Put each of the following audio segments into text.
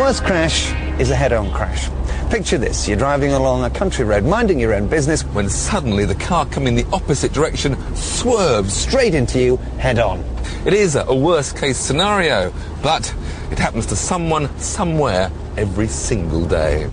worst crash is a head-on crash. Picture this, you're driving along a country road, minding your own business, when suddenly the car coming in the opposite direction swerves straight into you, head-on. It is a worst-case scenario, but it happens to someone, somewhere, every single day.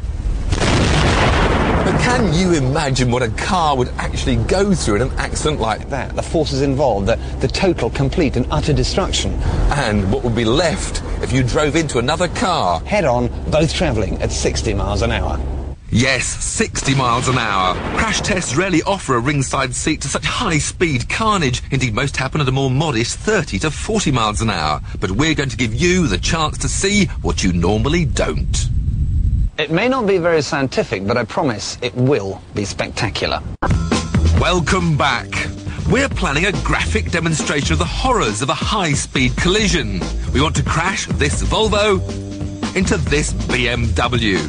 But can you imagine what a car would actually go through in an accident like that? The forces involved, the total, complete and utter destruction. And what would be left if you drove into another car? Head-on, both travelling at 60 miles an hour. Yes, 60 miles an hour. Crash tests rarely offer a ringside seat to such high-speed carnage. Indeed, most happen at a more modest 30 to 40 miles an hour. But we're going to give you the chance to see what you normally don't. It may not be very scientific, but I promise it will be spectacular. Welcome back. We're planning a graphic demonstration of the horrors of a high-speed collision. We want to crash this Volvo into this BMW.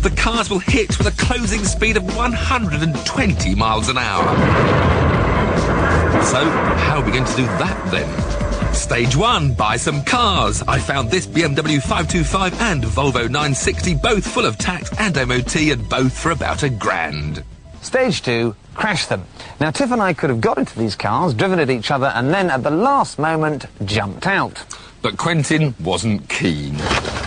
The cars will hit with a closing speed of 120 miles an hour. So, how are we going to do that then? Stage 1, buy some cars. I found this BMW 525 and Volvo 960, both full of tax and MOT, and both for about £1,000. Stage 2, crash them. Now, Tiff and I could have got into these cars, driven at each other, and then at the last moment, jumped out. But Quentin wasn't keen.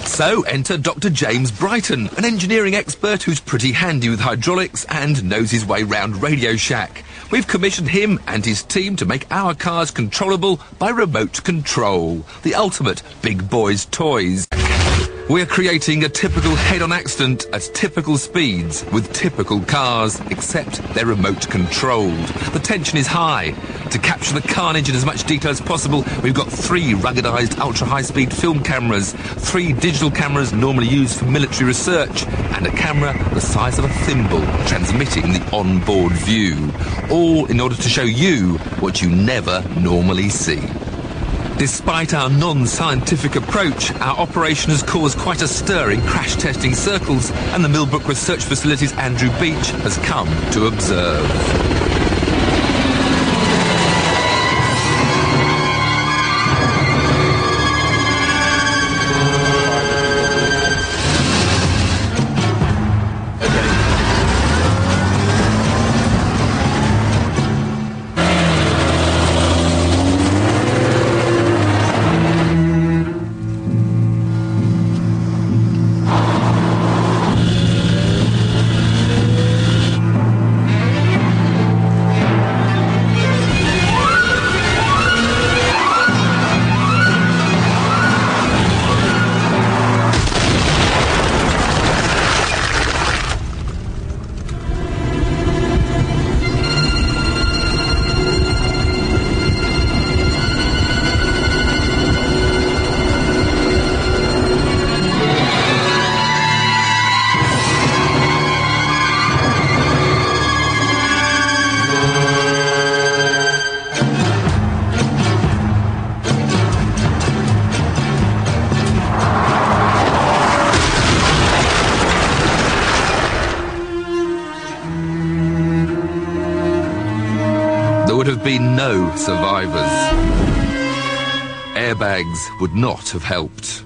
So enter Dr. James Brighton, an engineering expert who's pretty handy with hydraulics and knows his way round Radio Shack. We've commissioned him and his team to make our cars controllable by remote control. The ultimate big boys' toys. We're creating a typical head-on accident at typical speeds with typical cars, except they're remote controlled. The tension is high. To capture the carnage in as much detail as possible, we've got 3 ruggedized ultra-high-speed film cameras, 3 digital cameras normally used for military research, and a camera the size of a thimble transmitting the onboard view. All in order to show you what you never normally see. Despite our non-scientific approach, our operation has caused quite a stir in crash testing circles, and the Millbrook Research Facility's Andrew Beach has come to observe. Been no survivors. Airbags would not have helped.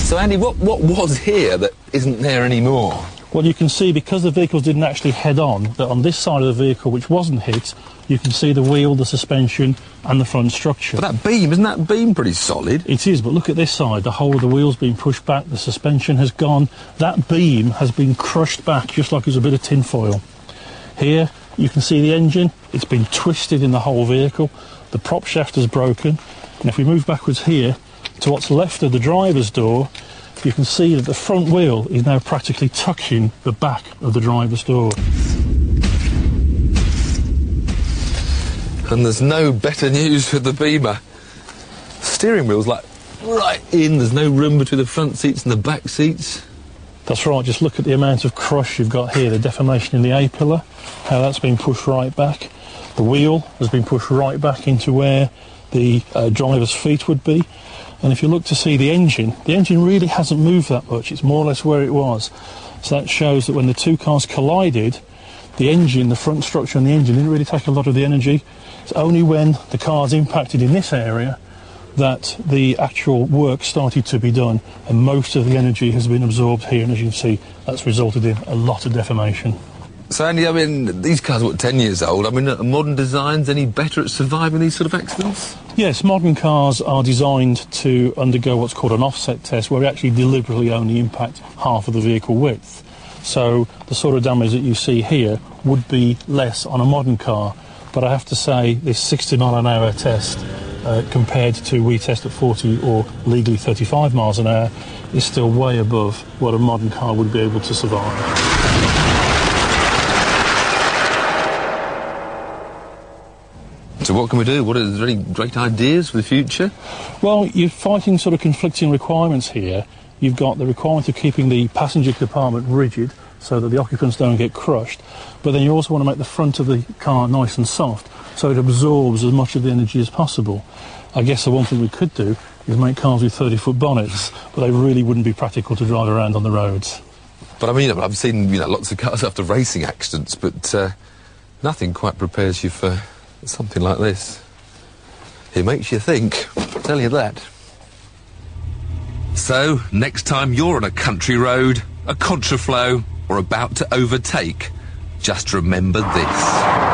So Andy, what was here that isn't there anymore? Well, you can see, because the vehicles didn't actually head on, that on this side of the vehicle which wasn't hit, you can see the wheel, the suspension and the front structure. But that beam, isn't that beam pretty solid? It is, but look at this side. The whole of the wheel's been pushed back, the suspension has gone. That beam has been crushed back just like it was a bit of tin foil. Here you can see the engine. It's been twisted in the whole vehicle. The prop shaft is broken. And if we move backwards here to what's left of the driver's door, you can see that the front wheel is now practically touching the back of the driver's door. And there's no better news for the Beamer. The steering wheel's like right in, there's no room between the front seats and the back seats. That's right, just look at the amount of crush you've got here, the deformation in the A-pillar, how that's been pushed right back. The wheel has been pushed right back into where the driver's feet would be. And if you look to see the engine really hasn't moved that much. It's more or less where it was. So that shows that when the two cars collided, the engine, the front structure and the engine didn't really take a lot of the energy. It's only when the cars impacted in this area that the actual work started to be done, and most of the energy has been absorbed here, and as you can see, that's resulted in a lot of deformation. So, Andy, I mean, these cars are, 10 years old? I mean, are modern designs any better at surviving these sort of accidents? Yes, modern cars are designed to undergo what's called an offset test, where we actually deliberately only impact half of the vehicle width. So the sort of damage that you see here would be less on a modern car. But I have to say, this 60 mile an hour test, compared to we test at 40 or legally 35 miles an hour, is still way above what a modern car would be able to survive. So what can we do? Are there any great ideas for the future? Well, you're fighting sort of conflicting requirements here. You've got the requirement of keeping the passenger compartment rigid so that the occupants don't get crushed, but then you also want to make the front of the car nice and soft so it absorbs as much of the energy as possible. I guess the one thing we could do is make cars with 30-foot bonnets, but they really wouldn't be practical to drive around on the roads. But I mean, I've seen, lots of cars after racing accidents, but nothing quite prepares you for something like this. It makes you think, I'll tell you that. So, next time you're on a country road, a contraflow, or about to overtake, just remember this.